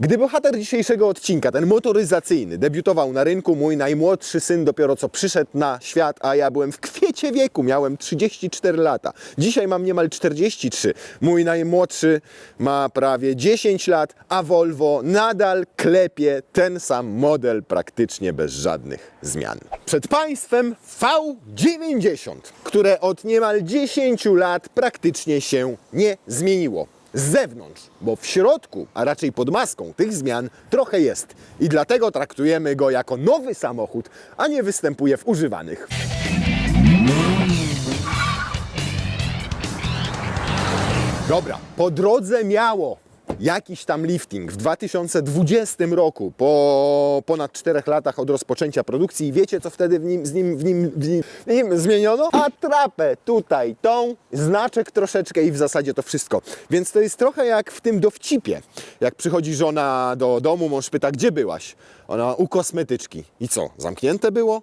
Gdy bohater dzisiejszego odcinka, ten motoryzacyjny, debiutował na rynku, mój najmłodszy syn dopiero co przyszedł na świat, a ja byłem w kwiecie wieku, miałem 34 lata. Dzisiaj mam niemal 43. Mój najmłodszy ma prawie 10 lat, a Volvo nadal klepie ten sam model praktycznie bez żadnych zmian. Przed Państwem V90, które od niemal 10 lat praktycznie się nie zmieniło. Z zewnątrz, bo w środku, a raczej pod maską tych zmian trochę jest. I dlatego traktujemy go jako nowy samochód, a nie występuje w używanych. Dobra, po drodze miało jakiś tam lifting w 2020 roku, po ponad 4 latach od rozpoczęcia produkcji. I wiecie, co wtedy w nim zmieniono? Atrapę tutaj, tą, znaczek troszeczkę i w zasadzie to wszystko. Więc to jest trochę jak w tym dowcipie. Jak przychodzi żona do domu, mąż pyta, gdzie byłaś? Ona u kosmetyczki. I co, zamknięte było?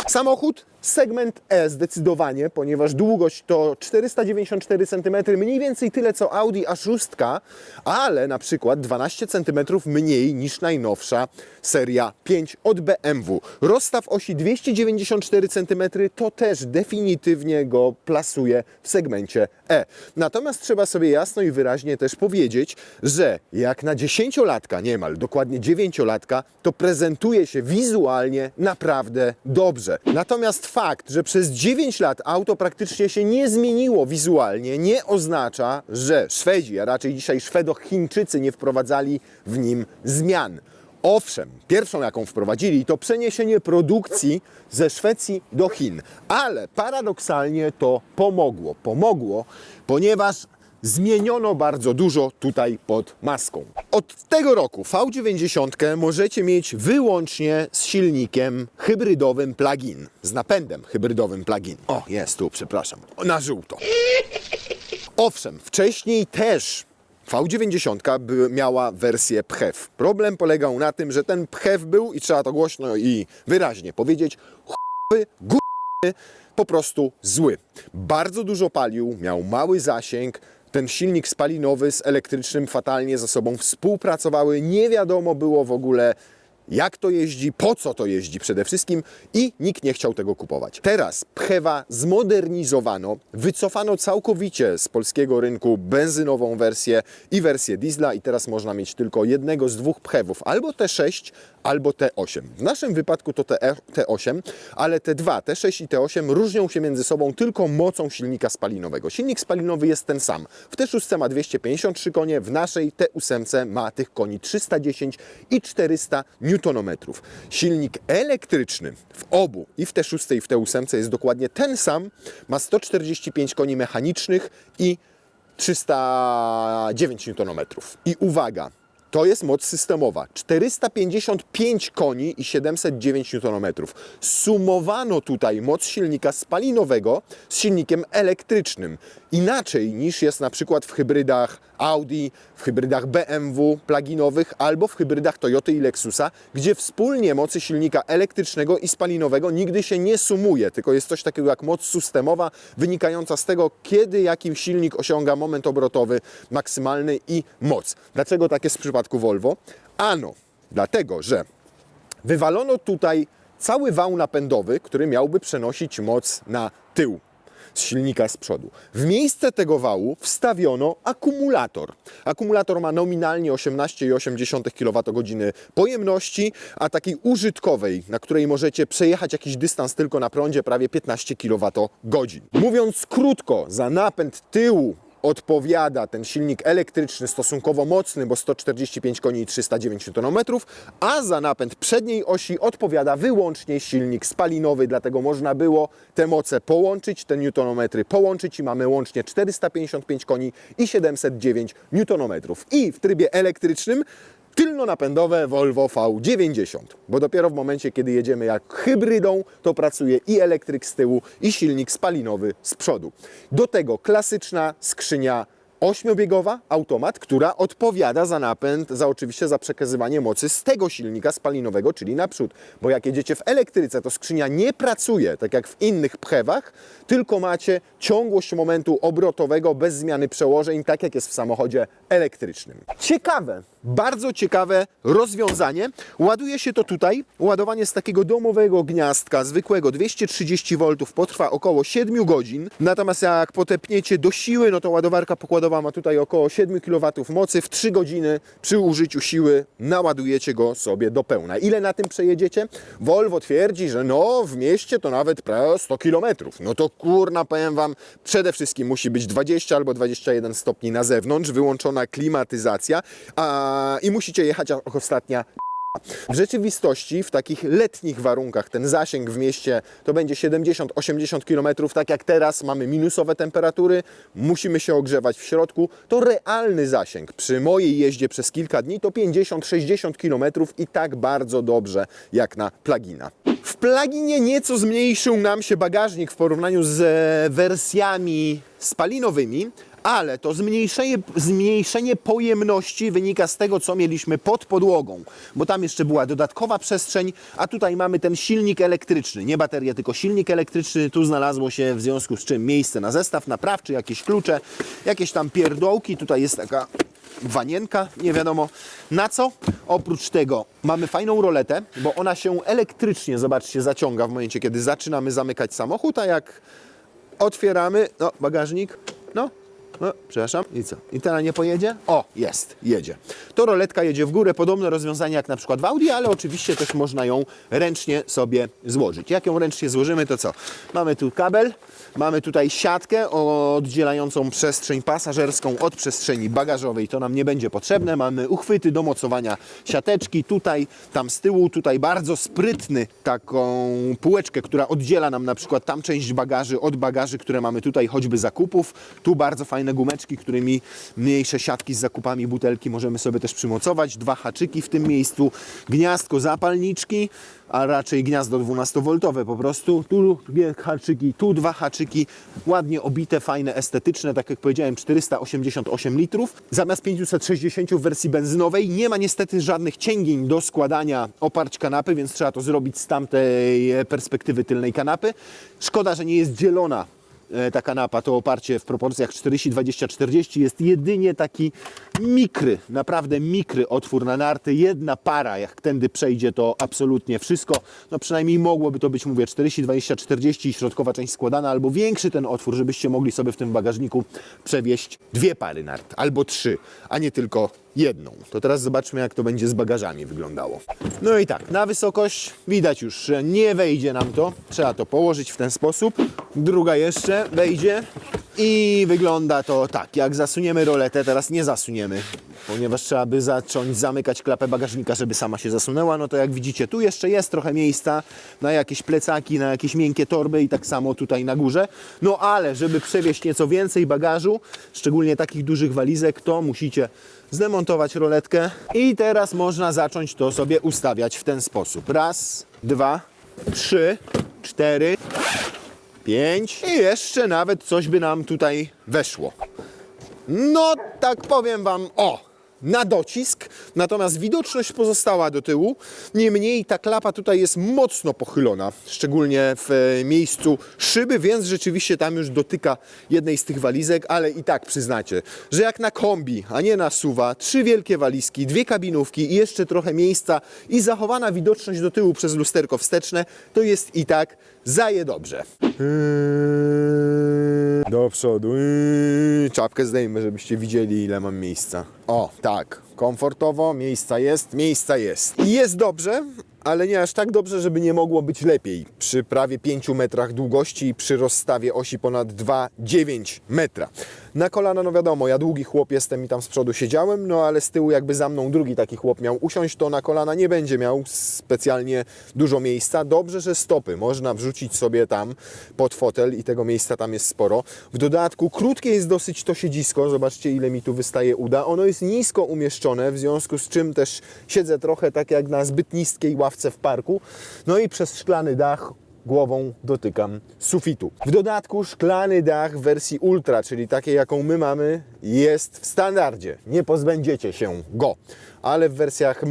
Samochód segment E zdecydowanie, ponieważ długość to 494 cm, mniej więcej tyle co Audi A6, ale na przykład 12 cm mniej niż najnowsza seria 5 od BMW. Rozstaw osi 294 cm to też definitywnie go plasuje w segmencie E. Natomiast trzeba sobie jasno i wyraźnie też powiedzieć, że jak na 10-latka niemal, dokładnie 9-latka, to prezentuje się wizualnie naprawdę dobrze. Natomiast fakt, że przez 9 lat auto praktycznie się nie zmieniło wizualnie, nie oznacza, że Szwedzi, a raczej dzisiaj Szwedo-Chińczycy nie wprowadzali w nim zmian. Owszem, pierwszą jaką wprowadzili, to przeniesienie produkcji ze Szwecji do Chin, ale paradoksalnie to pomogło. Pomogło, ponieważ zmieniono bardzo dużo tutaj pod maską. Od tego roku V90 możecie mieć wyłącznie z silnikiem hybrydowym plug-in, z napędem hybrydowym plug-in. O, jest tu, przepraszam, na żółto. Owszem, wcześniej też V90 miała wersję PHEV. Problem polegał na tym, że ten PHEV był, i trzeba to głośno i wyraźnie powiedzieć, po prostu zły. Bardzo dużo palił, miał mały zasięg. Ten silnik spalinowy z elektrycznym fatalnie ze sobą współpracowały. Nie wiadomo było w ogóle, jak to jeździ, po co to jeździ przede wszystkim i nikt nie chciał tego kupować. Teraz PHEVa zmodernizowano, wycofano całkowicie z polskiego rynku benzynową wersję i wersję diesla i teraz można mieć tylko jednego z dwóch PHEVów, albo T6, albo T8. W naszym wypadku to T8, ale te dwa, T6 i T8 różnią się między sobą tylko mocą silnika spalinowego. Silnik spalinowy jest ten sam. W T6 ma 253 konie, w naszej T8 ma tych koni 310 i 400 Nm. Silnik elektryczny w obu, i w T6 i w T8 jest dokładnie ten sam, ma 145 koni mechanicznych i 309 Nm. I uwaga, to jest moc systemowa. 455 koni i 709 Nm. Sumowano tutaj moc silnika spalinowego z silnikiem elektrycznym. Inaczej niż jest na przykład w hybrydach Audi, w hybrydach BMW pluginowych albo w hybrydach Toyoty i Lexusa, gdzie wspólnie mocy silnika elektrycznego i spalinowego nigdy się nie sumuje, tylko jest coś takiego jak moc systemowa wynikająca z tego, kiedy jaki silnik osiąga moment obrotowy maksymalny i moc. Dlaczego tak jest w przypadku Volvo? Ano, dlatego, że wywalono tutaj cały wał napędowy, który miałby przenosić moc na tył z silnika z przodu. W miejsce tego wału wstawiono akumulator. Akumulator ma nominalnie 18,8 kWh pojemności, a takiej użytkowej, na której możecie przejechać jakiś dystans tylko na prądzie, prawie 15 kWh. Mówiąc krótko, za napęd tyłu odpowiada ten silnik elektryczny stosunkowo mocny, bo 145 koni i 309 Nm, a za napęd przedniej osi odpowiada wyłącznie silnik spalinowy, dlatego można było te moce połączyć, te newtonometry połączyć i mamy łącznie 455 koni i 709 Nm. I w trybie elektrycznym tylnonapędowe Volvo V90, bo dopiero w momencie, kiedy jedziemy jak hybrydą, to pracuje i elektryk z tyłu, i silnik spalinowy z przodu. Do tego klasyczna skrzynia 8-biegowa automat, która odpowiada za napęd, oczywiście za przekazywanie mocy z tego silnika spalinowego, czyli naprzód. Bo jak jedziecie w elektryce, to skrzynia nie pracuje, tak jak w innych pchewach, tylko macie ciągłość momentu obrotowego bez zmiany przełożeń, tak jak jest w samochodzie elektrycznym. Ciekawe, bardzo ciekawe rozwiązanie. Ładuje się to tutaj. Ładowanie z takiego domowego gniazdka, zwykłego 230 V potrwa około 7 godzin. Natomiast jak potepniecie do siły, no to ładowarka pokładowa ma tutaj około 7 kW mocy. W 3 godziny przy użyciu siły naładujecie go sobie do pełna. Ile na tym przejedziecie? Volvo twierdzi, że no w mieście to nawet prawie 100 km. No to kurna, powiem Wam, przede wszystkim musi być 20 albo 21 stopni na zewnątrz, wyłączona klimatyzacja, i musicie jechać jak ostatnia. W rzeczywistości, w takich letnich warunkach, ten zasięg w mieście to będzie 70-80 km, tak jak teraz mamy minusowe temperatury, musimy się ogrzewać w środku, to realny zasięg przy mojej jeździe przez kilka dni to 50-60 km i tak bardzo dobrze jak na plugina. W pluginie nieco zmniejszył nam się bagażnik w porównaniu z wersjami spalinowymi, ale to zmniejszenie pojemności wynika z tego, co mieliśmy pod podłogą, bo tam jeszcze była dodatkowa przestrzeń, a tutaj mamy ten silnik elektryczny, nie baterię, tylko silnik elektryczny. Tu znalazło się w związku z czym miejsce na zestaw naprawczy, jakieś klucze, jakieś tam pierdołki. Tutaj jest taka wanienka, nie wiadomo na co. Oprócz tego mamy fajną roletę, bo ona się elektrycznie, zobaczcie, zaciąga w momencie, kiedy zaczynamy zamykać samochód, a jak otwieramy, no bagażnik, no, przepraszam, i co? I teraz nie pojedzie? O, jest, jedzie. To roletka jedzie w górę, podobne rozwiązanie jak na przykład w Audi, ale oczywiście też można ją ręcznie sobie złożyć. Jak ją ręcznie złożymy, to co? Mamy tu kabel, mamy tutaj siatkę oddzielającą przestrzeń pasażerską od przestrzeni bagażowej, to nam nie będzie potrzebne. Mamy uchwyty do mocowania siateczki, tutaj, tam z tyłu, tutaj bardzo sprytny taką półeczkę, która oddziela nam na przykład tam część bagaży od bagaży, które mamy tutaj, choćby zakupów. Tu bardzo fajne gumeczki, którymi mniejsze siatki z zakupami, butelki możemy sobie też przymocować. 2 haczyki w tym miejscu, gniazdko zapalniczki, a raczej gniazdo 12V po prostu. Tu 2 haczyki, tu 2 haczyki, ładnie obite, fajne, estetyczne, tak jak powiedziałem, 488 litrów. Zamiast 560 w wersji benzynowej nie ma niestety żadnych cięgień do składania oparć kanapy, więc trzeba to zrobić z tamtej perspektywy tylnej kanapy. Szkoda, że nie jest dzielona ta kanapa, to oparcie w proporcjach 40-20-40, jest jedynie taki mikry, naprawdę mikry otwór na narty, jedna para, jak tędy przejdzie, to absolutnie wszystko, no przynajmniej mogłoby to być, mówię, 40-20-40 i środkowa część składana, albo większy ten otwór, żebyście mogli sobie w tym bagażniku przewieźć 2 pary nart, albo 3, a nie tylko jedną. To teraz zobaczmy, jak to będzie z bagażami wyglądało. No i tak, na wysokość widać już, że nie wejdzie nam to. Trzeba to położyć w ten sposób. Druga jeszcze wejdzie i wygląda to tak. Jak zasuniemy roletę, teraz nie zasuniemy, ponieważ trzeba by zacząć zamykać klapę bagażnika, żeby sama się zasunęła. No to jak widzicie, tu jeszcze jest trochę miejsca na jakieś plecaki, na jakieś miękkie torby i tak samo tutaj na górze. No ale żeby przewieźć nieco więcej bagażu, szczególnie takich dużych walizek, to musicie zdemontować roletkę i teraz można zacząć to sobie ustawiać w ten sposób. 1, 2, 3, 4, 5 i jeszcze nawet coś by nam tutaj weszło. No tak powiem Wam, na docisk, natomiast widoczność pozostała do tyłu. Niemniej ta klapa tutaj jest mocno pochylona, szczególnie w miejscu szyby, więc rzeczywiście tam już dotyka jednej z tych walizek, ale i tak przyznacie, że jak na kombi, a nie na SUV-a, 3 wielkie walizki, 2 kabinówki i jeszcze trochę miejsca i zachowana widoczność do tyłu przez lusterko wsteczne, to jest i tak zaje dobrze. Do przodu. Czapkę zdejmę, żebyście widzieli, ile mam miejsca. O, tak. Komfortowo, miejsca jest. I jest dobrze, ale nie aż tak dobrze, żeby nie mogło być lepiej. Przy prawie 5 metrach długości i przy rozstawie osi ponad 2,9 metra. Na kolana, no wiadomo, ja długi chłop jestem i tam z przodu siedziałem, no ale z tyłu jakby za mną drugi taki chłop miał usiąść, to na kolana nie będzie miał specjalnie dużo miejsca. Dobrze, że stopy można wrzucić sobie tam pod fotel i tego miejsca tam jest sporo. W dodatku krótkie jest dosyć to siedzisko, zobaczcie ile mi tu wystaje uda. Ono jest nisko umieszczone, w związku z czym też siedzę trochę tak jak na zbyt niskiej ławce w parku. No i przez szklany dach głową dotykam sufitu. W dodatku szklany dach w wersji Ultra, czyli takiej jaką my mamy, jest w standardzie. Nie pozbędziecie się go. Ale w wersjach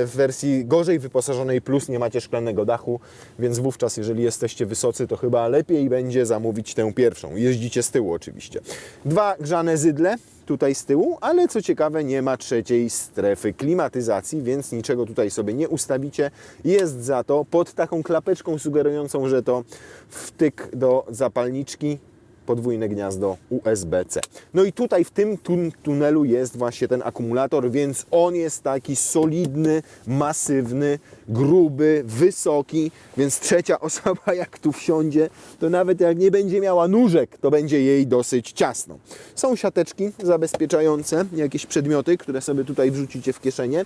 w wersji gorzej wyposażonej Plus nie macie szklanego dachu, więc wówczas, jeżeli jesteście wysocy, to chyba lepiej będzie zamówić tę pierwszą. Jeździcie z tyłu oczywiście. 2 grzane zydle tutaj z tyłu, ale co ciekawe nie ma trzeciej strefy klimatyzacji, więc niczego tutaj sobie nie ustawicie. Jest za to pod taką klapeczką sugerującą, że to wtyk do zapalniczki, podwójne gniazdo USB-C. No i tutaj w tym tunelu jest właśnie ten akumulator, więc on jest taki solidny, masywny, gruby, wysoki, więc trzecia osoba jak tu wsiądzie, to nawet jak nie będzie miała nóżek, to będzie jej dosyć ciasno. Są siateczki zabezpieczające jakieś przedmioty, które sobie tutaj wrzucicie w kieszenie.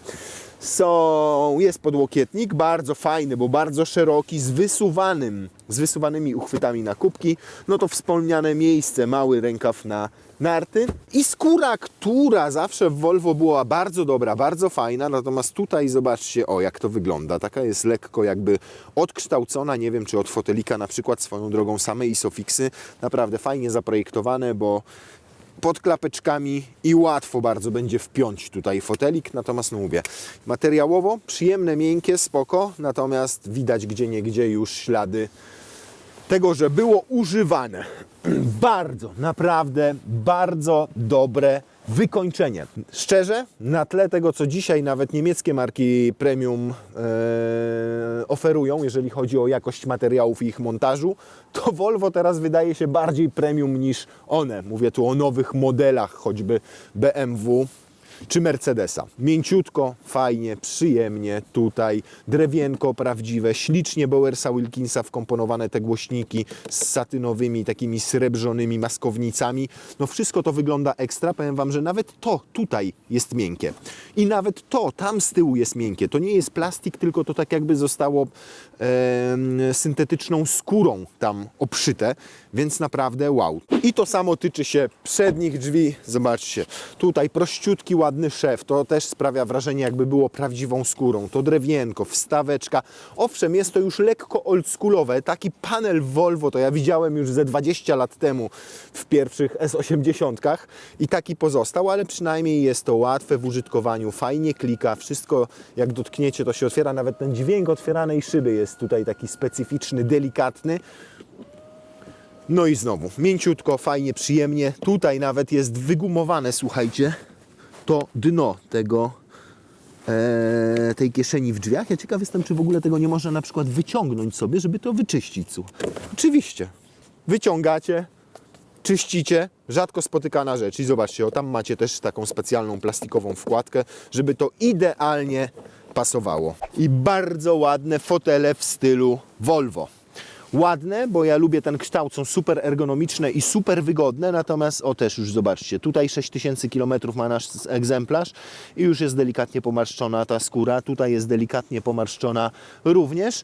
Jest podłokietnik, bardzo fajny, bo bardzo szeroki, z wysuwanymi uchwytami na kubki. No to wspomniane miejsce, mały rękaw na narty i skóra, która zawsze w Volvo była bardzo dobra, bardzo fajna, natomiast tutaj zobaczcie, jak to wygląda. Taka jest lekko jakby odkształcona, nie wiem czy od fotelika na przykład, swoją drogą same Isofixy, naprawdę fajnie zaprojektowane, bo pod klapeczkami i łatwo bardzo będzie wpiąć tutaj fotelik, natomiast no mówię, materiałowo przyjemne, miękkie, spoko, natomiast widać gdzieniegdzie już ślady tego, że było używane. Bardzo, naprawdę bardzo dobre wykończenie. Szczerze, na tle tego, co dzisiaj nawet niemieckie marki premium oferują, jeżeli chodzi o jakość materiałów i ich montażu, to Volvo teraz wydaje się bardziej premium niż one. Mówię tu o nowych modelach, choćby BMW czy Mercedesa. Mięciutko, fajnie, przyjemnie tutaj, drewienko prawdziwe, ślicznie Bowersa Wilkinsa wkomponowane te głośniki z satynowymi, takimi srebrzonymi maskownicami. No wszystko to wygląda ekstra. Powiem Wam, że nawet to tutaj jest miękkie. I nawet to tam z tyłu jest miękkie. To nie jest plastik, tylko to tak jakby zostało syntetyczną skórą tam obszyte, więc naprawdę wow. I to samo tyczy się przednich drzwi. Zobaczcie, tutaj prościutki, ładny szef. To też sprawia wrażenie, jakby było prawdziwą skórą. To drewienko, wstaweczka. Owszem, jest to już lekko oldschoolowe. Taki panel Volvo to ja widziałem już ze 20 lat temu w pierwszych S80 i taki pozostał, ale przynajmniej jest to łatwe w użytkowaniu. Fajnie klika. Wszystko jak dotkniecie, to się otwiera. Nawet ten dźwięk otwieranej szyby jest tutaj taki specyficzny, delikatny. No i znowu, mięciutko, fajnie, przyjemnie. Tutaj nawet jest wygumowane, słuchajcie, to dno tej kieszeni w drzwiach. Ja ciekaw jestem, czy w ogóle tego nie można na przykład wyciągnąć sobie, żeby to wyczyścić. Oczywiście. Wyciągacie, czyścicie. Rzadko spotykana rzecz. I zobaczcie, tam macie też taką specjalną plastikową wkładkę, żeby to idealnie pasowało. I bardzo ładne fotele w stylu Volvo. Ładne, bo ja lubię ten kształt, są super ergonomiczne i super wygodne, natomiast też już zobaczcie, tutaj 6000 km ma nasz egzemplarz i już jest delikatnie pomarszczona ta skóra, tutaj jest delikatnie pomarszczona również.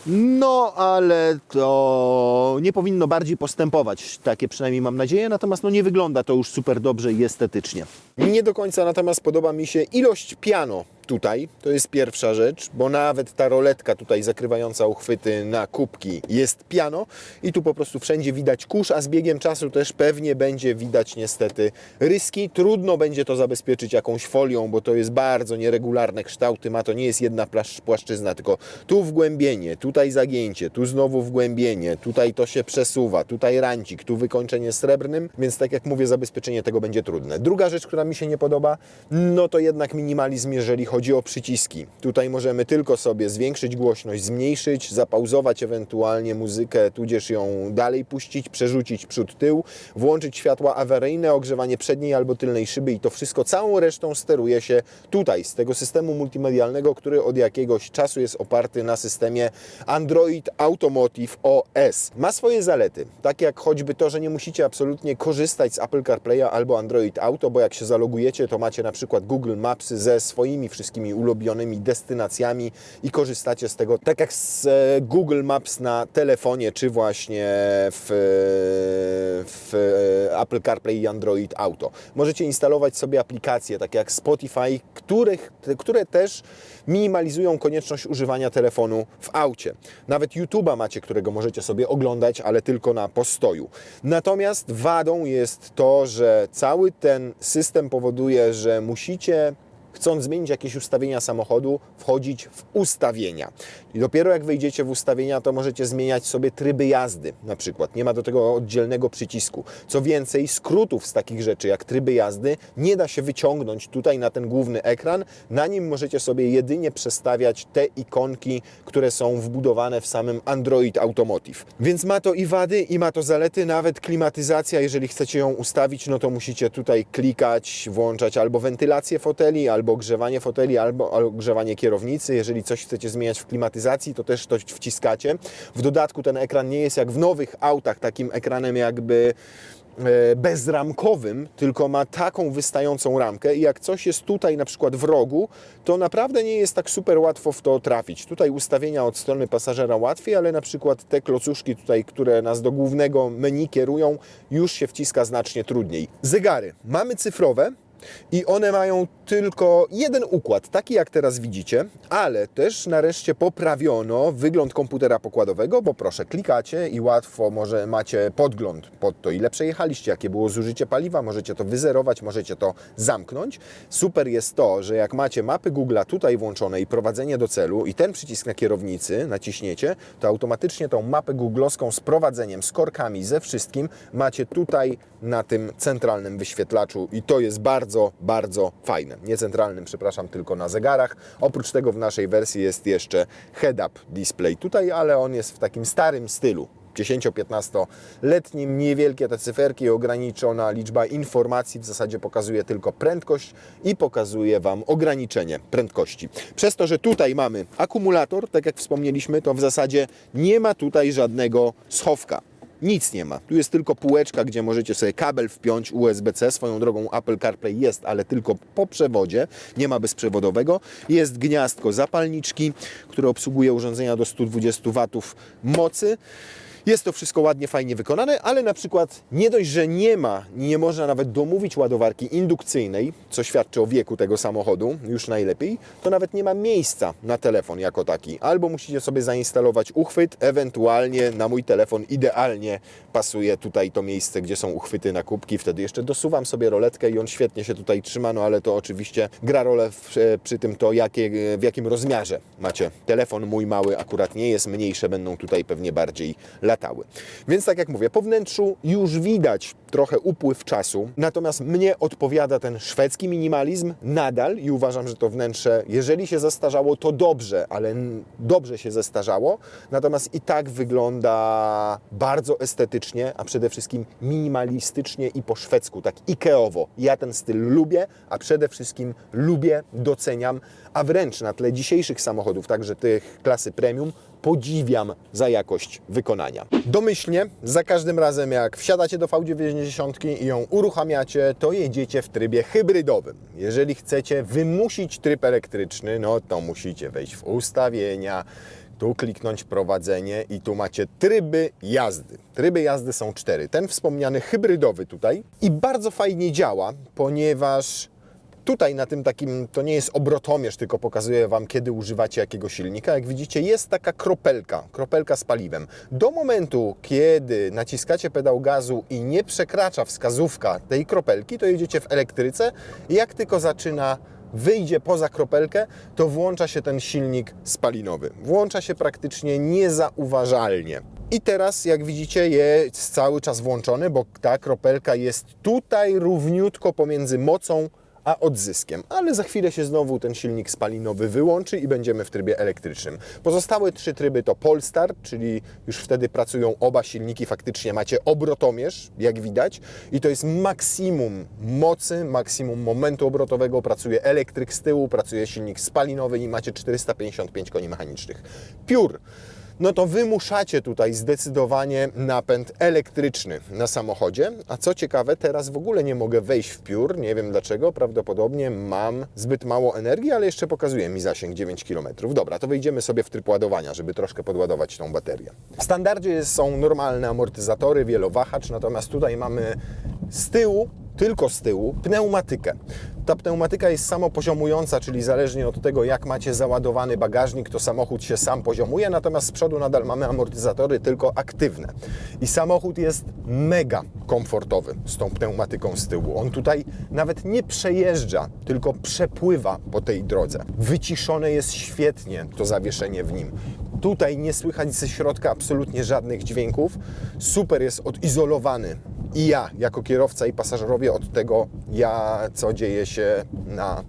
No, ale to nie powinno bardziej postępować, takie przynajmniej mam nadzieję, natomiast no nie wygląda to już super dobrze i estetycznie. Nie do końca natomiast podoba mi się ilość piano tutaj, to jest pierwsza rzecz, bo nawet ta roletka tutaj zakrywająca uchwyty na kubki jest piano i tu po prostu wszędzie widać kurz, a z biegiem czasu też pewnie będzie widać niestety ryski. Trudno będzie to zabezpieczyć jakąś folią, bo to jest bardzo nieregularne kształty, to nie jest jedna płaszczyzna, tylko tu wgłębienie, tutaj zagięcie, tu znowu wgłębienie, tutaj to się przesuwa, tutaj rancik, tu wykończenie srebrnym, więc tak jak mówię, zabezpieczenie tego będzie trudne. Druga rzecz, która mi się nie podoba, no to jednak minimalizm, jeżeli chodzi o przyciski. Tutaj możemy tylko sobie zwiększyć głośność, zmniejszyć, zapauzować ewentualnie muzykę, tudzież ją dalej puścić, przerzucić przód, tył, włączyć światła awaryjne, ogrzewanie przedniej albo tylnej szyby i to wszystko całą resztą steruje się tutaj, z tego systemu multimedialnego, który od jakiegoś czasu jest oparty na systemie Android Automotive OS. Ma swoje zalety, takie jak choćby to, że nie musicie absolutnie korzystać z Apple CarPlaya albo Android Auto, bo jak się zalogujecie, to macie na przykład Google Maps ze swoimi wszystkimi wszystkimi ulubionymi destynacjami i korzystacie z tego, tak jak z Google Maps na telefonie, czy właśnie w Apple CarPlay i Android Auto. Możecie instalować sobie aplikacje, takie jak Spotify, które też minimalizują konieczność używania telefonu w aucie. Nawet YouTube'a macie, którego możecie sobie oglądać, ale tylko na postoju. Natomiast wadą jest to, że cały ten system powoduje, że musicie, chcąc zmienić jakieś ustawienia samochodu, wchodzić w ustawienia. I dopiero jak wejdziecie w ustawienia, to możecie zmieniać sobie tryby jazdy na przykład. Nie ma do tego oddzielnego przycisku. Co więcej, skrótów z takich rzeczy jak tryby jazdy nie da się wyciągnąć tutaj na ten główny ekran. Na nim możecie sobie jedynie przestawiać te ikonki, które są wbudowane w samym Android Automotive. Więc ma to i wady, i ma to zalety. Nawet klimatyzacja, jeżeli chcecie ją ustawić, no to musicie tutaj klikać, włączać albo wentylację foteli, albo ogrzewanie foteli, albo ogrzewanie kierownicy. Jeżeli coś chcecie zmieniać w klimatyzacji, to też to wciskacie. W dodatku ten ekran nie jest jak w nowych autach, takim ekranem jakby bezramkowym, tylko ma taką wystającą ramkę i jak coś jest tutaj na przykład w rogu, to naprawdę nie jest tak super łatwo w to trafić. Tutaj ustawienia od strony pasażera łatwiej, ale na przykład te klocuszki tutaj, które nas do głównego menu kierują, już się wciska znacznie trudniej. Zegary mamy cyfrowe, i one mają tylko jeden układ, taki jak teraz widzicie, ale też nareszcie poprawiono wygląd komputera pokładowego, bo proszę, klikacie i łatwo może macie podgląd pod to, ile przejechaliście, jakie było zużycie paliwa, możecie to wyzerować, możecie to zamknąć. Super jest to, że jak macie mapy Google'a tutaj włączone i prowadzenie do celu i ten przycisk na kierownicy naciśniecie, to automatycznie tą mapę googlowską z prowadzeniem, z korkami, ze wszystkim macie tutaj na tym centralnym wyświetlaczu i to jest bardzo, bardzo fajne. Nie centralnym, przepraszam, tylko na zegarach. Oprócz tego w naszej wersji jest jeszcze head-up display tutaj, ale on jest w takim starym stylu. 10-15-letnim, niewielkie te cyferki, ograniczona liczba informacji, w zasadzie pokazuje tylko prędkość i pokazuje Wam ograniczenie prędkości. Przez to, że tutaj mamy akumulator, tak jak wspomnieliśmy, to w zasadzie nie ma tutaj żadnego schowka. Nic nie ma. Tu jest tylko półeczka, gdzie możecie sobie kabel wpiąć USB-C. Swoją drogą Apple CarPlay jest, ale tylko po przewodzie. Nie ma bezprzewodowego. Jest gniazdko zapalniczki, które obsługuje urządzenia do 120 W mocy. Jest to wszystko ładnie, fajnie wykonane, ale na przykład nie dość, że nie można nawet domówić ładowarki indukcyjnej, co świadczy o wieku tego samochodu, już najlepiej, to nawet nie ma miejsca na telefon jako taki. Albo musicie sobie zainstalować uchwyt, ewentualnie na mój telefon idealnie pasuje tutaj to miejsce, gdzie są uchwyty na kubki, wtedy jeszcze dosuwam sobie roletkę i on świetnie się tutaj trzyma, no ale to oczywiście gra rolę przy tym to, w jakim rozmiarze macie telefon. Mój mały akurat nie jest, mniejsze będą tutaj pewnie bardziej latały. Więc tak jak mówię, po wnętrzu już widać trochę upływ czasu, natomiast mnie odpowiada ten szwedzki minimalizm nadal i uważam, że to wnętrze, jeżeli się zestarzało, to dobrze, ale dobrze się zestarzało, natomiast i tak wygląda bardzo estetycznie, a przede wszystkim minimalistycznie i po szwedzku, tak Ikeowo. Ja ten styl lubię, a przede wszystkim lubię, doceniam, a wręcz na tle dzisiejszych samochodów, także tych klasy premium, podziwiam za jakość wykonania. Domyślnie, za każdym razem jak wsiadacie do V90 i ją uruchamiacie, to jedziecie w trybie hybrydowym. Jeżeli chcecie wymusić tryb elektryczny, no to musicie wejść w ustawienia, tu kliknąć prowadzenie i tu macie tryby jazdy. Tryby jazdy są 4. Ten wspomniany hybrydowy tutaj i bardzo fajnie działa, ponieważ tutaj na tym takim, to nie jest obrotomierz, tylko pokazuje Wam, kiedy używacie jakiego silnika. Jak widzicie, jest taka kropelka z paliwem. Do momentu, kiedy naciskacie pedał gazu i nie przekracza wskazówka tej kropelki, to jedziecie w elektryce. Jak tylko wyjdzie poza kropelkę, to włącza się ten silnik spalinowy. Włącza się praktycznie niezauważalnie. I teraz, jak widzicie, jest cały czas włączony, bo ta kropelka jest tutaj równiutko pomiędzy mocą a odzyskiem, ale za chwilę się znowu ten silnik spalinowy wyłączy i będziemy w trybie elektrycznym. Pozostałe 3 tryby to Polestar, czyli już wtedy pracują oba silniki, faktycznie macie obrotomierz, jak widać, i to jest maksimum mocy, maksimum momentu obrotowego, pracuje elektryk z tyłu, pracuje silnik spalinowy i macie 455 koni mechanicznych. Pure no to wymuszacie tutaj zdecydowanie napęd elektryczny na samochodzie. A co ciekawe, teraz w ogóle nie mogę wejść w piór, nie wiem dlaczego, prawdopodobnie mam zbyt mało energii, ale jeszcze pokazuje mi zasięg 9 km. Dobra, to wejdziemy sobie w tryb ładowania, żeby troszkę podładować tą baterię. W standardzie są normalne amortyzatory, wielowahacz, natomiast tutaj mamy z tyłu, tylko z tyłu, pneumatykę. Ta pneumatyka jest samopoziomująca, czyli zależnie od tego, jak macie załadowany bagażnik, to samochód się sam poziomuje, natomiast z przodu nadal mamy amortyzatory tylko aktywne. I samochód jest mega komfortowy z tą pneumatyką z tyłu. On tutaj nawet nie przejeżdża, tylko przepływa po tej drodze. Wyciszone jest świetnie to zawieszenie w nim. Tutaj nie słychać ze środka absolutnie żadnych dźwięków. Super jest odizolowany. I ja, jako kierowca i pasażerowie od tego, co dzieje się na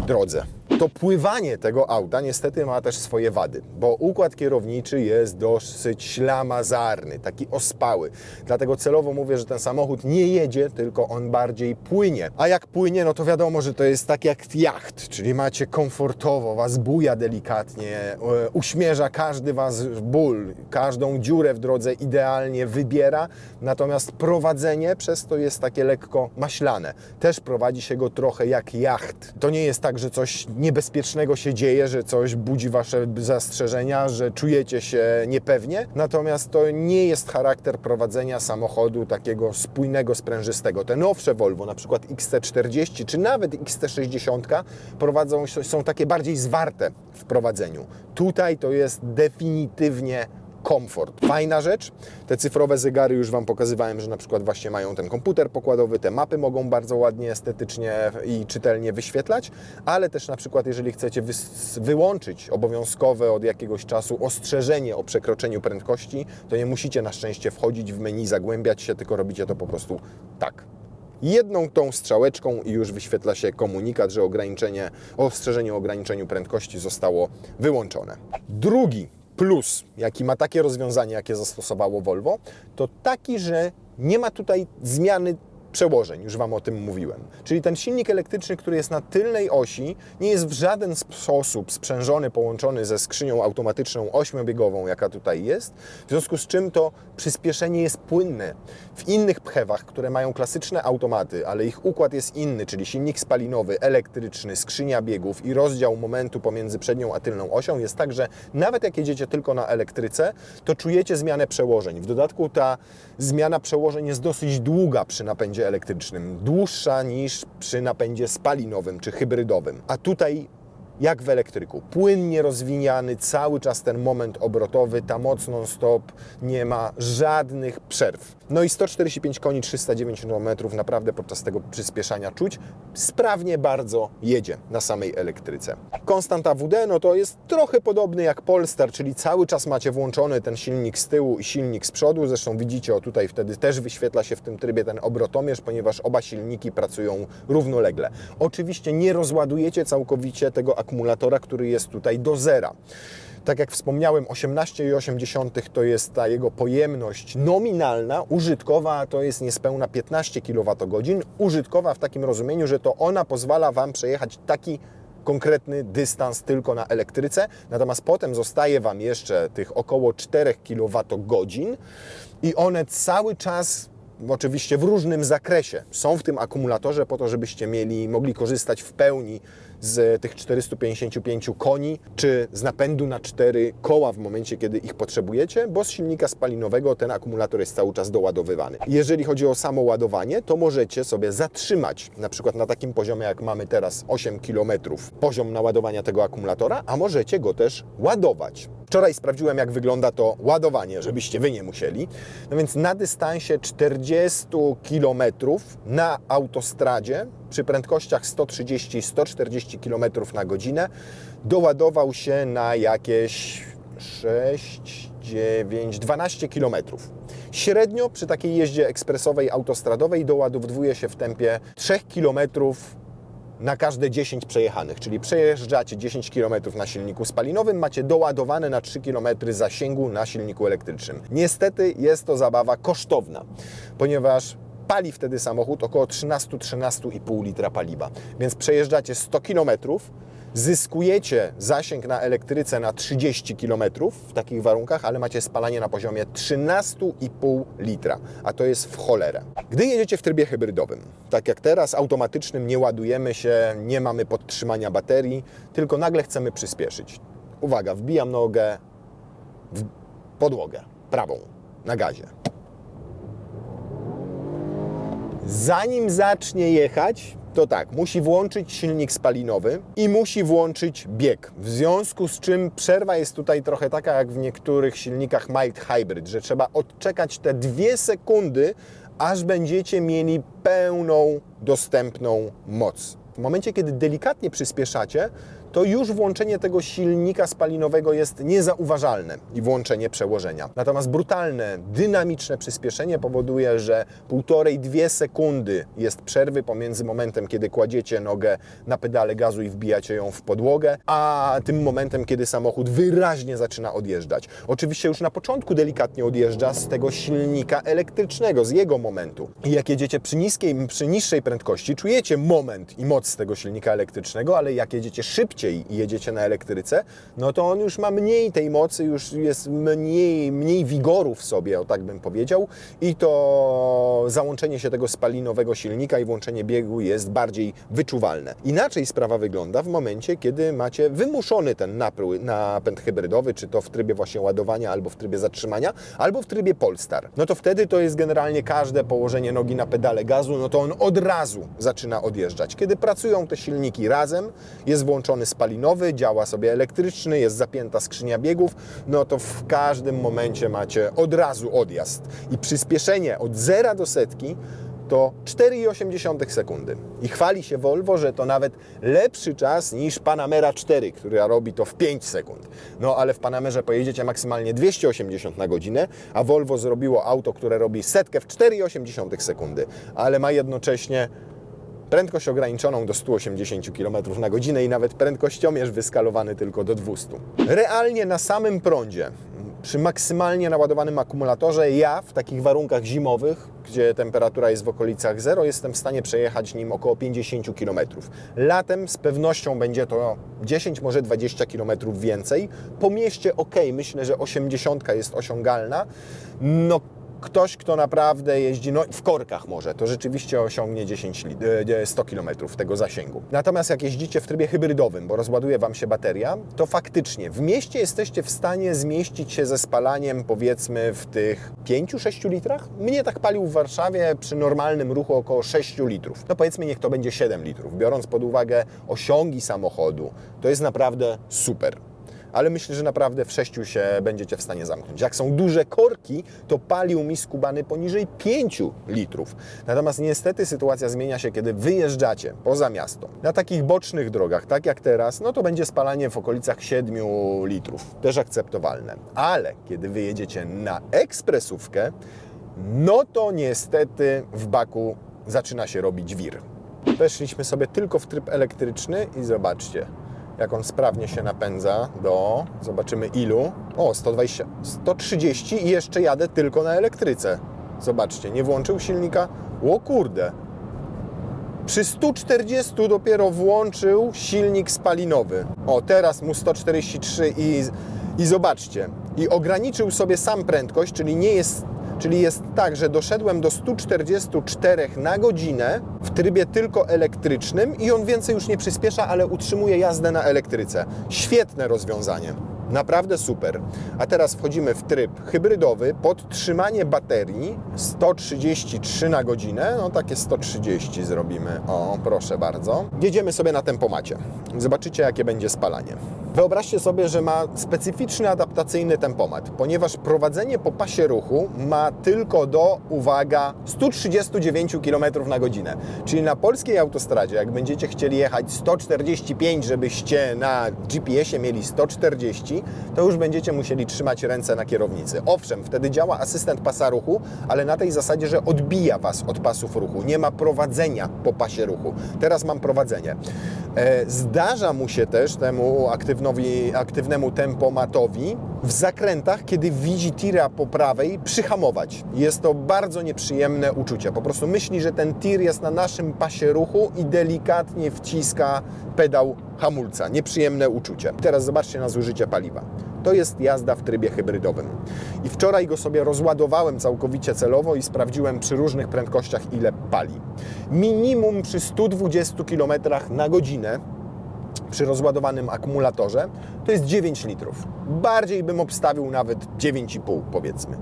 drodze. To pływanie tego auta niestety ma też swoje wady, bo układ kierowniczy jest dosyć ślamazarny, taki ospały. Dlatego celowo mówię, że ten samochód nie jedzie, tylko on bardziej płynie. A jak płynie, no to wiadomo, że to jest tak jak jacht, czyli macie komfortowo, was buja delikatnie, uśmierza każdy was ból, każdą dziurę w drodze idealnie wybiera, natomiast prowadzenie przez to jest takie lekko maślane. Też prowadzi się go trochę jak jacht. To nie jest tak, że coś niebezpiecznego się dzieje, że coś budzi wasze zastrzeżenia, że czujecie się niepewnie. Natomiast to nie jest charakter prowadzenia samochodu takiego spójnego, sprężystego. Te nowsze Volvo, na przykład XC40 czy nawet XC60 są takie bardziej zwarte w prowadzeniu. Tutaj to jest definitywnie komfort. Fajna rzecz. Te cyfrowe zegary już Wam pokazywałem, że na przykład właśnie mają ten komputer pokładowy, te mapy mogą bardzo ładnie, estetycznie i czytelnie wyświetlać, ale też na przykład jeżeli chcecie wyłączyć obowiązkowe od jakiegoś czasu ostrzeżenie o przekroczeniu prędkości, to nie musicie na szczęście wchodzić w menu, zagłębiać się, tylko robicie to po prostu tak. Jedną tą strzałeczką i już wyświetla się komunikat, że ostrzeżenie o ograniczeniu prędkości zostało wyłączone. Drugi plus, jaki ma takie rozwiązanie, jakie zastosowało Volvo, to taki, że nie ma tutaj zmiany przełożeń, już Wam o tym mówiłem. Czyli ten silnik elektryczny, który jest na tylnej osi, nie jest w żaden sposób sprzężony, połączony ze skrzynią automatyczną 8-biegową, jaka tutaj jest, w związku z czym to przyspieszenie jest płynne. W innych pchewach, które mają klasyczne automaty, ale ich układ jest inny, czyli silnik spalinowy, elektryczny, skrzynia biegów i rozdział momentu pomiędzy przednią a tylną osią, jest tak, że nawet jak jedziecie tylko na elektryce, to czujecie zmianę przełożeń. W dodatku ta zmiana przełożeń jest dosyć długa przy napędzie elektrycznym, dłuższa niż przy napędzie spalinowym czy hybrydowym. A tutaj jak w elektryku, płynnie rozwijany cały czas ten moment obrotowy, ta moc non-stop, nie ma żadnych przerw. No i 145 koni, 309 Nm naprawdę podczas tego przyspieszania czuć. Sprawnie bardzo jedzie na samej elektryce. Konstant AWD, no to jest trochę podobny jak Polestar, czyli cały czas macie włączony ten silnik z tyłu i silnik z przodu. Zresztą widzicie, o tutaj wtedy też wyświetla się w tym trybie ten obrotomierz, ponieważ oba silniki pracują równolegle. Oczywiście nie rozładujecie całkowicie tego akumulatora, który jest tutaj do zera. Tak jak wspomniałem, 18,8 to jest ta jego pojemność nominalna, użytkowa to jest niespełna 15 kWh, użytkowa w takim rozumieniu, że to ona pozwala Wam przejechać taki konkretny dystans tylko na elektryce, natomiast potem zostaje Wam jeszcze tych około 4 kWh i one cały czas, oczywiście w różnym zakresie, są w tym akumulatorze po to, żebyście mogli korzystać w pełni z tych 455 koni, czy z napędu na 4 koła w momencie, kiedy ich potrzebujecie, bo z silnika spalinowego ten akumulator jest cały czas doładowywany. Jeżeli chodzi o samo ładowanie, to możecie sobie zatrzymać, na przykład na takim poziomie, jak mamy teraz 8 km, poziom naładowania tego akumulatora, a możecie go też ładować. Wczoraj sprawdziłem, jak wygląda to ładowanie, żebyście Wy nie musieli. No więc na dystansie 40 km na autostradzie przy prędkościach 130-140 km na godzinę doładował się na jakieś 6, 9, 12 km. Średnio przy takiej jeździe ekspresowej, autostradowej doładowuje się w tempie 3 km na każde 10 przejechanych, czyli przejeżdżacie 10 km na silniku spalinowym, macie doładowane na 3 km zasięgu na silniku elektrycznym. Niestety jest to zabawa kosztowna, ponieważ pali wtedy samochód około 13-13,5 litra paliwa, więc przejeżdżacie 100 km, zyskujecie zasięg na elektryce na 30 km w takich warunkach, ale macie spalanie na poziomie 13,5 litra, a to jest w cholerę. Gdy jedziecie w trybie hybrydowym, tak jak teraz, automatycznym, nie ładujemy się, nie mamy podtrzymania baterii, tylko nagle chcemy przyspieszyć. Uwaga, wbijam nogę w podłogę, prawą, na gazie. Zanim zacznie jechać, to tak, musi włączyć silnik spalinowy i musi włączyć bieg. W związku z czym przerwa jest tutaj trochę taka jak w niektórych silnikach mild hybrid, że trzeba odczekać te 2 sekundy, aż będziecie mieli pełną, dostępną moc. W momencie, kiedy delikatnie przyspieszacie, to już włączenie tego silnika spalinowego jest niezauważalne i włączenie przełożenia. Natomiast brutalne, dynamiczne przyspieszenie powoduje, że 1,5–2 sekundy jest przerwy pomiędzy momentem, kiedy kładziecie nogę na pedale gazu i wbijacie ją w podłogę, a tym momentem, kiedy samochód wyraźnie zaczyna odjeżdżać. Oczywiście już na początku delikatnie odjeżdża z tego silnika elektrycznego, z jego momentu. I jak jedziecie przy niższej prędkości, czujecie moment i moc tego silnika elektrycznego, ale jak jedziecie szybciej i jedziecie na elektryce, no to on już ma mniej tej mocy, już jest mniej wigoru w sobie, o tak bym powiedział, i to załączenie się tego spalinowego silnika i włączenie biegu jest bardziej wyczuwalne. Inaczej sprawa wygląda w momencie, kiedy macie wymuszony ten napęd hybrydowy, czy to w trybie właśnie ładowania, albo w trybie zatrzymania, albo w trybie Polestar. No to wtedy to jest generalnie każde położenie nogi na pedale gazu, no to on od razu zaczyna odjeżdżać. Kiedy pracują te silniki razem, jest włączony spalinowy, działa sobie elektryczny, jest zapięta skrzynia biegów, no to w każdym momencie macie od razu odjazd. I przyspieszenie od 0 do setki to 4,8 sekundy. I chwali się Volvo, że to nawet lepszy czas niż Panamera 4, która robi to w 5 sekund. No ale w Panamerze pojedziecie maksymalnie 280 na godzinę, a Volvo zrobiło auto, które robi setkę w 4,8 sekundy, ale ma jednocześnie prędkość ograniczoną do 180 km na godzinę i nawet prędkościomierz wyskalowany tylko do 200. Realnie na samym prądzie, przy maksymalnie naładowanym akumulatorze, ja w takich warunkach zimowych, gdzie temperatura jest w okolicach 0, jestem w stanie przejechać nim około 50 km. Latem z pewnością będzie to 10, może 20 km więcej. Po mieście ok, myślę, że 80 jest osiągalna. No, ktoś, kto naprawdę jeździ, no w korkach może, to rzeczywiście osiągnie 100 km tego zasięgu. Natomiast jak jeździcie w trybie hybrydowym, bo rozładuje Wam się bateria, to faktycznie w mieście jesteście w stanie zmieścić się ze spalaniem powiedzmy w tych 5–6 litrach. Mnie tak palił w Warszawie przy normalnym ruchu około 6 litrów. No powiedzmy, niech to będzie 7 litrów. Biorąc pod uwagę osiągi samochodu, to jest naprawdę super. Ale myślę, że naprawdę w 6 się będziecie w stanie zamknąć. Jak są duże korki, to palił mi skubany poniżej 5 litrów. Natomiast niestety sytuacja zmienia się, kiedy wyjeżdżacie poza miasto. Na takich bocznych drogach, tak jak teraz, no to będzie spalanie w okolicach 7 litrów. Też akceptowalne. Ale kiedy wyjedziecie na ekspresówkę, no to niestety w baku zaczyna się robić wir. Weszliśmy sobie tylko w tryb elektryczny i zobaczcie, jak on sprawnie się napędza do, zobaczymy ilu, 120, 130 i jeszcze jadę tylko na elektryce. Zobaczcie, nie włączył silnika, o kurde. Przy 140 dopiero włączył silnik spalinowy. Teraz mu 143 i zobaczcie, i ograniczył sobie sam prędkość, czyli jest tak, że doszedłem do 144 na godzinę w trybie tylko elektrycznym i on więcej już nie przyspiesza, ale utrzymuje jazdę na elektryce. Świetne rozwiązanie. Naprawdę super. A teraz wchodzimy w tryb hybrydowy, podtrzymanie baterii 133 na godzinę, no takie 130 zrobimy, proszę bardzo. Jedziemy sobie na tempomacie. Zobaczycie, jakie będzie spalanie. Wyobraźcie sobie, że ma specyficzny adaptacyjny tempomat, ponieważ prowadzenie po pasie ruchu ma tylko do, uwaga, 139 km na godzinę. Czyli na polskiej autostradzie, jak będziecie chcieli jechać 145, żebyście na GPS-ie mieli 140, to już będziecie musieli trzymać ręce na kierownicy. Owszem, wtedy działa asystent pasa ruchu, ale na tej zasadzie, że odbija Was od pasów ruchu. Nie ma prowadzenia po pasie ruchu. Teraz mam prowadzenie. Zdarza mu się też temu aktywnemu tempomatowi w zakrętach, kiedy widzi tira po prawej, przyhamować. Jest to bardzo nieprzyjemne uczucie. Po prostu myśli, że ten tir jest na naszym pasie ruchu i delikatnie wciska pedał hamulca. Nieprzyjemne uczucie. Teraz zobaczcie na zużycie paliwa. To jest jazda w trybie hybrydowym. I wczoraj go sobie rozładowałem całkowicie celowo i sprawdziłem przy różnych prędkościach, ile pali. Minimum przy 120 km na godzinę przy rozładowanym akumulatorze to jest 9 litrów. Bardziej bym obstawił nawet 9,5 powiedzmy.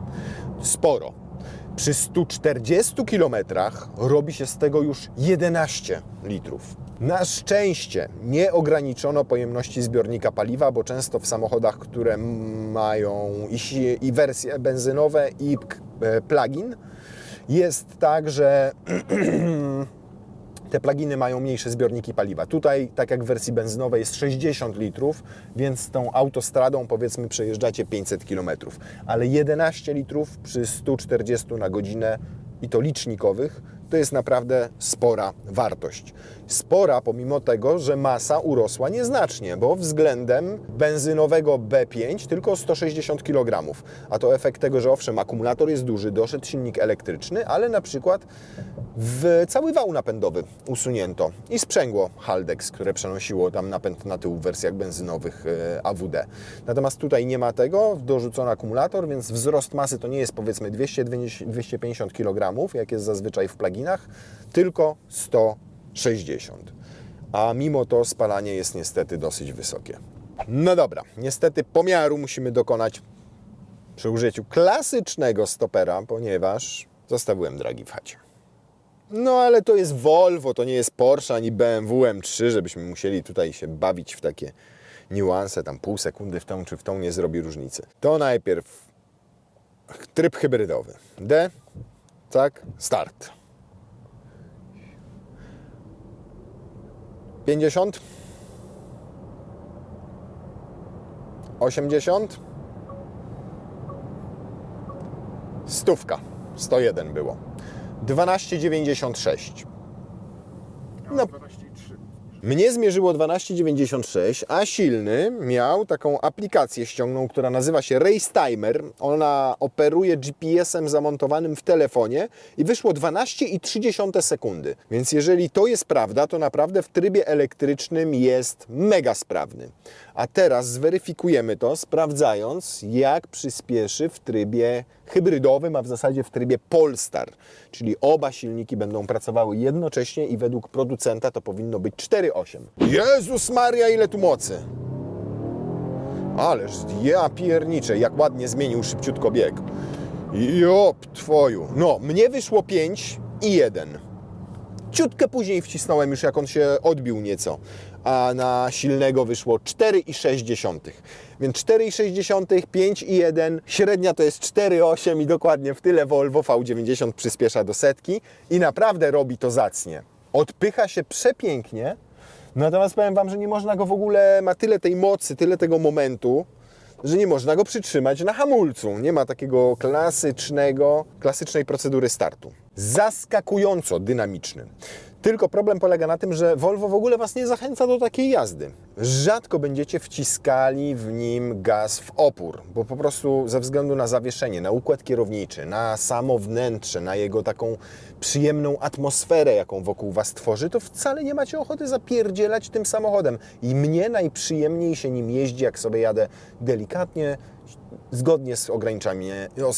Sporo. Przy 140 km robi się z tego już 11 litrów. Na szczęście nie ograniczono pojemności zbiornika paliwa, bo często w samochodach, które mają i wersje benzynowe, i plug-in, jest tak, że te pluginy mają mniejsze zbiorniki paliwa. Tutaj, tak jak w wersji benzynowej, jest 60 litrów, więc tą autostradą, powiedzmy, przejeżdżacie 500 km. Ale 11 litrów przy 140 na godzinę, i to licznikowych, to jest naprawdę spora wartość. Spora pomimo tego, że masa urosła nieznacznie, bo względem benzynowego B5 tylko 160 kg. A to efekt tego, że owszem, akumulator jest duży, doszedł silnik elektryczny, ale na przykład cały wał napędowy usunięto i sprzęgło Haldex, które przenosiło tam napęd na tył w wersjach benzynowych AWD. Natomiast tutaj nie ma tego, dorzucono akumulator, więc wzrost masy to nie jest powiedzmy 200-250 kg, jak jest zazwyczaj w pluginach, tylko 160. A mimo to spalanie jest niestety dosyć wysokie. No dobra, niestety pomiaru musimy dokonać przy użyciu klasycznego stopera, ponieważ zostawiłem dragi w chacie. No ale to jest Volvo, to nie jest Porsche ani BMW M3, żebyśmy musieli tutaj się bawić w takie niuanse, tam pół sekundy w tą czy w tą nie zrobi różnicy. To najpierw tryb hybrydowy. D, tak, start. 50, 80, 100, 101 było. 12,96. No, mnie zmierzyło 12,96, a silny miał taką aplikację ściągną, która nazywa się Race Timer. Ona operuje GPS-em zamontowanym w telefonie i wyszło 12,3 sekundy. Więc jeżeli to jest prawda, to naprawdę w trybie elektrycznym jest mega sprawny. A teraz zweryfikujemy to, sprawdzając, jak przyspieszy w trybie hybrydowym, a w zasadzie w trybie Polestar. Czyli oba silniki będą pracowały jednocześnie i według producenta to powinno być 4,8. Jezus Maria, ile tu mocy! Ależ ja pierniczę, jak ładnie zmienił szybciutko bieg. Jop twoju. No, mnie wyszło 5,1. Ciutkę później wcisnąłem już, jak on się odbił nieco, a na silnego wyszło 4,6. Więc 4,6, 5,1, średnia to jest 4,8 i dokładnie w tyle Volvo V90 przyspiesza do setki i naprawdę robi to zacnie. Odpycha się przepięknie, natomiast powiem Wam, że nie można go w ogóle, ma tyle tej mocy, tyle tego momentu, że nie można go przytrzymać na hamulcu. Nie ma takiego klasycznej procedury startu. Zaskakująco dynamiczny. Tylko problem polega na tym, że Volvo w ogóle Was nie zachęca do takiej jazdy. Rzadko będziecie wciskali w nim gaz w opór, bo po prostu ze względu na zawieszenie, na układ kierowniczy, na samo wnętrze, na jego taką przyjemną atmosferę, jaką wokół Was tworzy, to wcale nie macie ochoty zapierdzielać tym samochodem. I mnie najprzyjemniej się nim jeździ, jak sobie jadę delikatnie, zgodnie z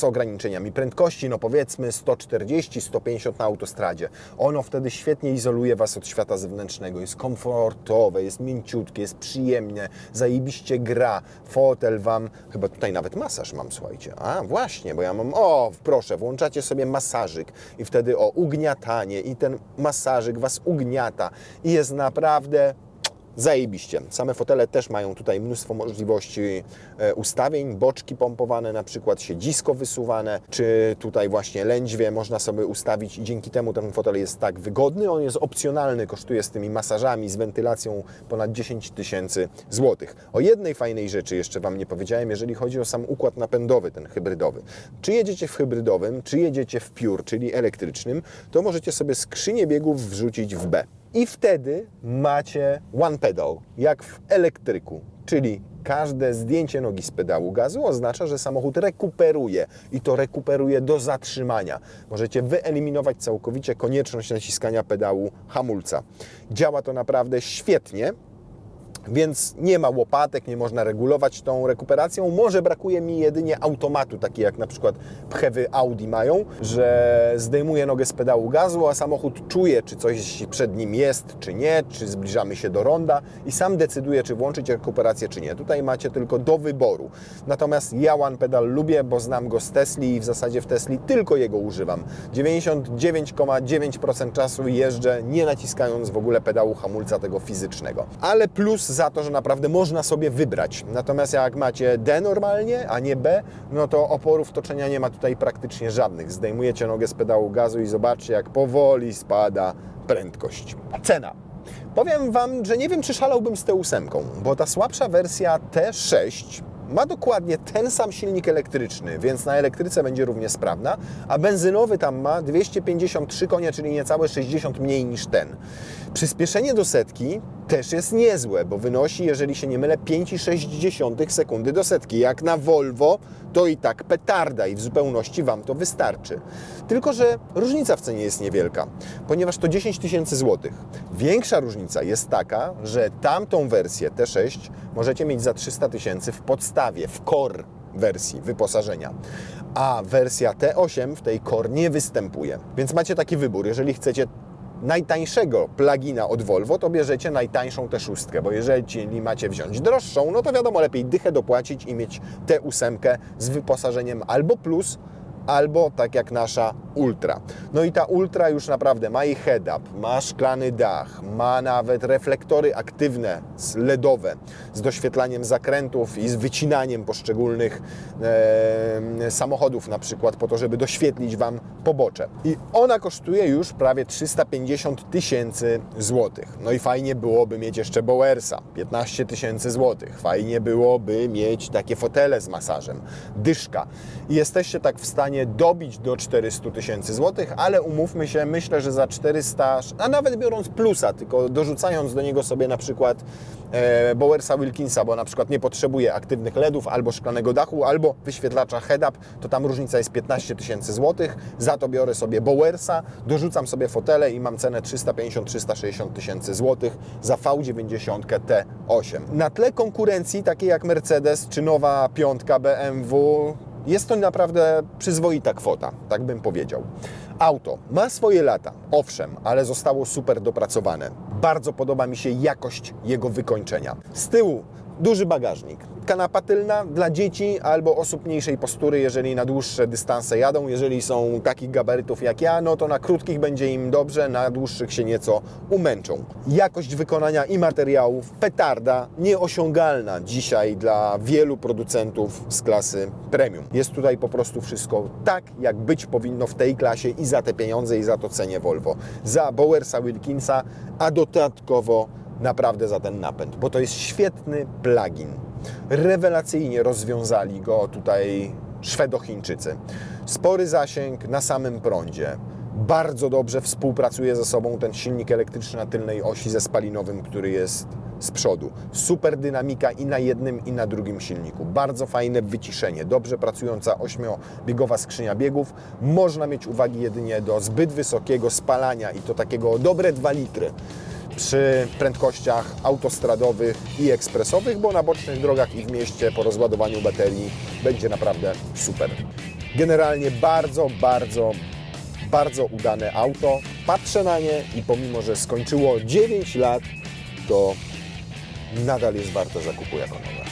ograniczeniami prędkości, no powiedzmy 140-150 na autostradzie. Ono wtedy świetnie izoluje Was od świata zewnętrznego, jest komfortowe, jest mięciutkie, jest przyjemnie, zajebiście gra, fotel Wam, chyba tutaj nawet masaż mam, słuchajcie, a właśnie, bo ja mam, proszę, włączacie sobie masażyk i wtedy ugniatanie i ten masażyk Was ugniata i jest naprawdę zajebiście. Same fotele też mają tutaj mnóstwo możliwości ustawień, boczki pompowane, na przykład siedzisko wysuwane, czy tutaj właśnie lędźwie można sobie ustawić i dzięki temu ten fotel jest tak wygodny. On jest opcjonalny, kosztuje z tymi masażami, z wentylacją ponad 10 000 złotych. O jednej fajnej rzeczy jeszcze Wam nie powiedziałem, jeżeli chodzi o sam układ napędowy, ten hybrydowy. Czy jedziecie w hybrydowym, czy jedziecie w pure, czyli elektrycznym, to możecie sobie skrzynię biegów wrzucić w B. I wtedy macie one pedal, jak w elektryku, czyli każde zdjęcie nogi z pedału gazu oznacza, że samochód rekuperuje i to rekuperuje do zatrzymania. Możecie wyeliminować całkowicie konieczność naciskania pedału hamulca. Działa to naprawdę świetnie. Więc nie ma łopatek, nie można regulować tą rekuperacją. Może brakuje mi jedynie automatu, taki jak na przykład pchewy Audi mają, że zdejmuje nogę z pedału gazu, a samochód czuje, czy coś przed nim jest, czy nie, czy zbliżamy się do ronda i sam decyduje, czy włączyć rekuperację, czy nie. Tutaj macie tylko do wyboru. Natomiast ja One Pedal lubię, bo znam go z Tesli i w zasadzie w Tesli tylko jego używam. 99,9% czasu jeżdżę, nie naciskając w ogóle pedału hamulca tego fizycznego. Ale plus za to, że naprawdę można sobie wybrać. Natomiast jak macie D normalnie, a nie B, no to oporów toczenia nie ma tutaj praktycznie żadnych. Zdejmujecie nogę z pedału gazu i zobaczcie, jak powoli spada prędkość. Cena. Powiem Wam, że nie wiem, czy szalałbym z T8, bo ta słabsza wersja T6 ma dokładnie ten sam silnik elektryczny, więc na elektryce będzie równie sprawna, a benzynowy tam ma 253 konie, czyli niecałe 60 mniej niż ten. Przyspieszenie do setki też jest niezłe, bo wynosi, jeżeli się nie mylę, 5,6 sekundy do setki. Jak na Volvo, to i tak petarda i w zupełności Wam to wystarczy. Tylko że różnica w cenie jest niewielka, ponieważ to 10 tysięcy złotych. Większa różnica jest taka, że tamtą wersję T6 możecie mieć za 300 tysięcy w podstawie, w core wersji wyposażenia, a wersja T8 w tej core nie występuje. Więc macie taki wybór, jeżeli chcecie najtańszego plugina od Volvo, to bierzecie najtańszą T6, bo jeżeli macie wziąć droższą, no to wiadomo, lepiej dychę dopłacić i mieć T8 z wyposażeniem albo Plus, albo tak jak nasza Ultra. No i ta Ultra już naprawdę ma i head-up, ma szklany dach, ma nawet reflektory aktywne, LEDowe, z doświetlaniem zakrętów i z wycinaniem poszczególnych samochodów na przykład, po to, żeby doświetlić Wam pobocze. I ona kosztuje już prawie 350 tysięcy złotych. No i fajnie byłoby mieć jeszcze Bowersa, 15 tysięcy złotych. Fajnie byłoby mieć takie fotele z masażem, dyszka. I jesteście tak w stanie dobić do 400 tysięcy złotych, ale umówmy się, myślę, że za 400, a nawet biorąc plusa, tylko dorzucając do niego sobie na przykład Bowersa Wilkinsa, bo na przykład nie potrzebuje aktywnych LEDów, albo szklanego dachu, albo wyświetlacza head-up, to tam różnica jest 15 tysięcy złotych. Za to biorę sobie Bowersa, dorzucam sobie fotele i mam cenę 350-360 tysięcy złotych za V90 T8. Na tle konkurencji takiej jak Mercedes czy nowa piątka BMW, jest to naprawdę przyzwoita kwota, tak bym powiedział. Auto ma swoje lata, owszem, ale zostało super dopracowane. Bardzo podoba mi się jakość jego wykończenia. Z tyłu duży bagażnik, kanapa tylna dla dzieci albo osób mniejszej postury, jeżeli na dłuższe dystanse jadą. Jeżeli są takich gabarytów jak ja, no to na krótkich będzie im dobrze, na dłuższych się nieco umęczą. Jakość wykonania i materiałów, petarda, nieosiągalna dzisiaj dla wielu producentów z klasy premium. Jest tutaj po prostu wszystko tak, jak być powinno w tej klasie i za te pieniądze i za to cenię Volvo. Za Bowersa Wilkinsa, a dodatkowo naprawdę za ten napęd, bo to jest świetny plugin. Rewelacyjnie rozwiązali go tutaj Szwedo-Chińczycy. Spory zasięg na samym prądzie. Bardzo dobrze współpracuje ze sobą ten silnik elektryczny na tylnej osi ze spalinowym, który jest z przodu. Super dynamika i na jednym, i na drugim silniku. Bardzo fajne wyciszenie. Dobrze pracująca 8-biegowa skrzynia biegów. Można mieć uwagi jedynie do zbyt wysokiego spalania i to takiego dobre 2 litry. Przy prędkościach autostradowych i ekspresowych, bo na bocznych drogach i w mieście po rozładowaniu baterii będzie naprawdę super. Generalnie bardzo udane auto. Patrzę na nie i pomimo, że skończyło 9 lat, to nadal jest warte zakupu jako nowe.